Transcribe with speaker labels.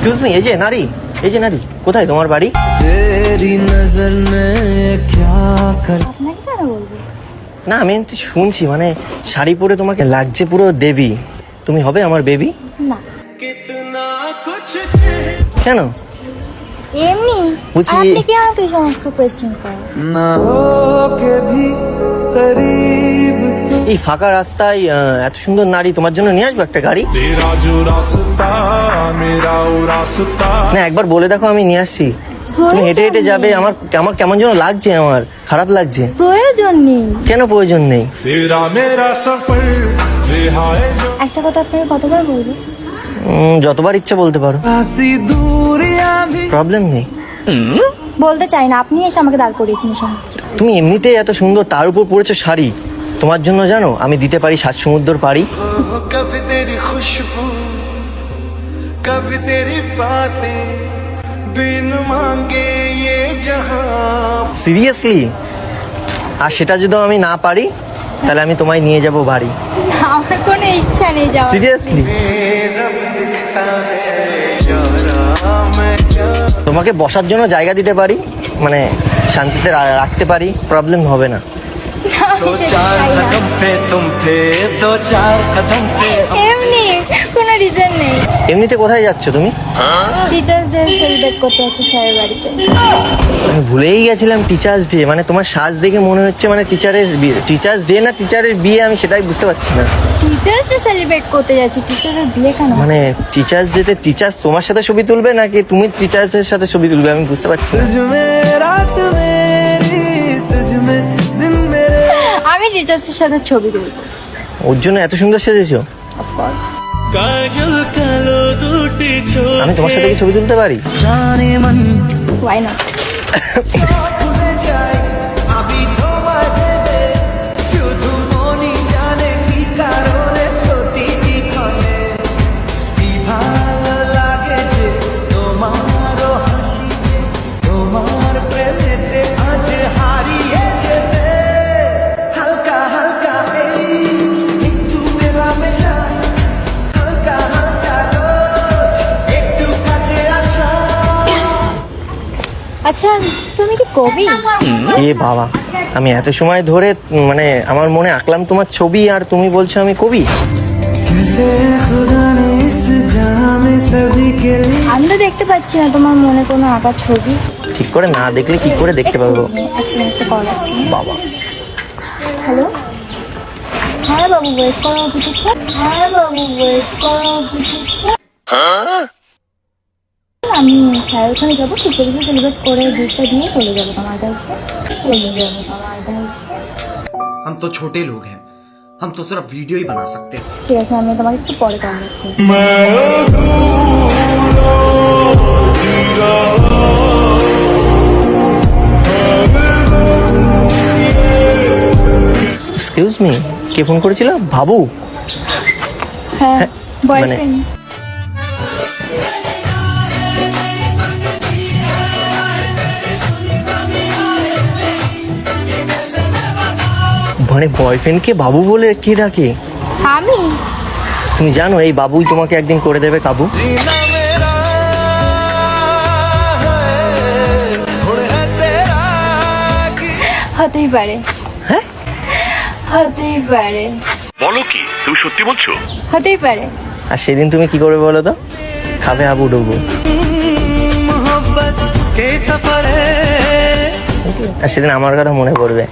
Speaker 1: Excuse me, এই যে নারী, কোথায় তোমার বাড়ি?
Speaker 2: আপনাকে কেন বলবো?
Speaker 1: না আমি তো শুনছি মানে শাড়ি পরে তোমাকে লাগছে পুরো দেবী। তুমি হবে আমার বেবি?
Speaker 2: না,
Speaker 1: কেন?
Speaker 2: এমনি।
Speaker 1: বলছি
Speaker 2: আপনি কি আমাকে এই সমস্ত কোয়েশ্চেন করেন?
Speaker 1: এই ফাঁকা রাস্তায় এত সুন্দর নারী, তোমার জন্য নিয়ে আসবো একটা গাড়ি? না একবার বলে দেখো আমি নিয়ে আসছি। তুমি হেঁটে হেঁটে যাবে, আমার আমার কেমন যেন লাগছে, আমার খারাপ লাগছে।
Speaker 2: প্রয়োজন নেই।
Speaker 1: কেন প্রয়োজন নেই?
Speaker 2: একটা কথা আপনাকে কতবার বলবো?
Speaker 1: যতবার ইচ্ছা বলতে পারো, প্রবলেম নেই।
Speaker 2: বলতে চাই না, আপনি এসে আমাকে দাঁড় করিয়েছেন এই সমস্ত।
Speaker 1: তুমি এমনিতেই এত সুন্দর, তার উপর পরেছো শাড়ি। তোমার জন্য জানো আমি দিতে পারি 7 সমুদ্র পারি।
Speaker 3: कभी तेरी खुशबू कभी तेरी बातें बिन मांगे ये जहां।
Speaker 1: সিরিয়াসলি? আর সেটা যদি আমি না পারি তাহলে আমি তোমায় নিয়ে যাব বাড়ি।
Speaker 2: আমার কোনো ইচ্ছা নেই যাওয়ার।
Speaker 1: সিরিয়াসলি? তোমাকে বসার জন্য জায়গা দিতে পারি, মানে শান্তিতে রাখতে পারি, প্রবলেম হবে না।
Speaker 2: এমনি কোনো রিজন নেই।
Speaker 1: এমনিতে কোথায় যাচ্ছ তুমি?
Speaker 2: টিচার্স ডে সেলিব্রেট করতে যাচ্ছি স্যারের বাড়িতে।
Speaker 1: আমি ভুলেই গেছিলাম টিচার্স ডে, মানে তোমার সাজ দেখে মনে হচ্ছে মানে টিচার্স ডে না টিচারের বিয়ে, আমি সেটাই বুঝতে পারছি না।
Speaker 2: টিচার্স ডে সেলিব্রেট করতে যাচ্ছি, টিচারের বিয়ে কেন?
Speaker 1: মানে টিচার্স ডেতে টিচার্স তোমার সাথে ছবি তুলবে নাকি তুমি টিচার্সের সাথে ছবি তুলবে, আমি বুঝতে পারছি না।
Speaker 2: আমি টিচার্সের সাথে ছবি তুলবো।
Speaker 1: ওর জন্য এত সুন্দর সেজেছো?
Speaker 2: অফকোর্স।
Speaker 1: আমি তোমার সাথে কি ছবি তুলতে পারি?
Speaker 2: Why not? আচ্ছা, তুমি কি কবি?
Speaker 1: এ বাবা, আমি এত সময় ধরে মানে আমার মনে আঁকলাম তোমার ছবি, আর তুমি বলছো আমি কবি?
Speaker 2: আমি তো দেখতে পাচ্ছি না তোমার মনে কোনো আঁকা ছবি।
Speaker 1: ঠিক করে না দেখলে কি করে দেখতে পাবো?
Speaker 2: একটা কল আসছে।
Speaker 1: বাবা,
Speaker 2: হ্যালো। হ্যাঁ বাবু, ওয়েট করো কিছুক্ষণ। হ্যাঁ বাবু, ওয়েট করো কিছুক্ষণ। আমি স্যার ওখানে যাবো, টিচার ডে সেলিব্রেট করে গিফটটা দিয়ে চলে যাবো তোমার কাছে।
Speaker 4: हम तो छोटे लोग हैं, हम तो सिर्फ वीडियो ही बना सकते हैं।
Speaker 2: ঠিক আছে, আমি তোমাকে একটু পরে কল করছি।
Speaker 1: এক্সকিউজ মি, কে ফোন করেছিল? বাবু?
Speaker 2: হ্যাঁ,
Speaker 1: মানে-
Speaker 2: বয়ফ্রেন্ড।
Speaker 1: মানে বয়ফ্রেন্ডকে বাবু বলে কে ডাকে?
Speaker 2: আমি?
Speaker 1: তুমি জানো এই বাবুই তোমাকে একদিন করে দেবে কাবু।
Speaker 2: হতেই পারে।
Speaker 1: হ্যাঁ,
Speaker 2: হতেই পারে।
Speaker 5: বলো কি, তুমি সত্যি বলছো?
Speaker 2: হতেই পারে।
Speaker 1: আর সেদিন তুমি কি করবে বলো তো? খাবে হাবু ডুবু। আর সেদিন আমার কথা মনে পড়বে।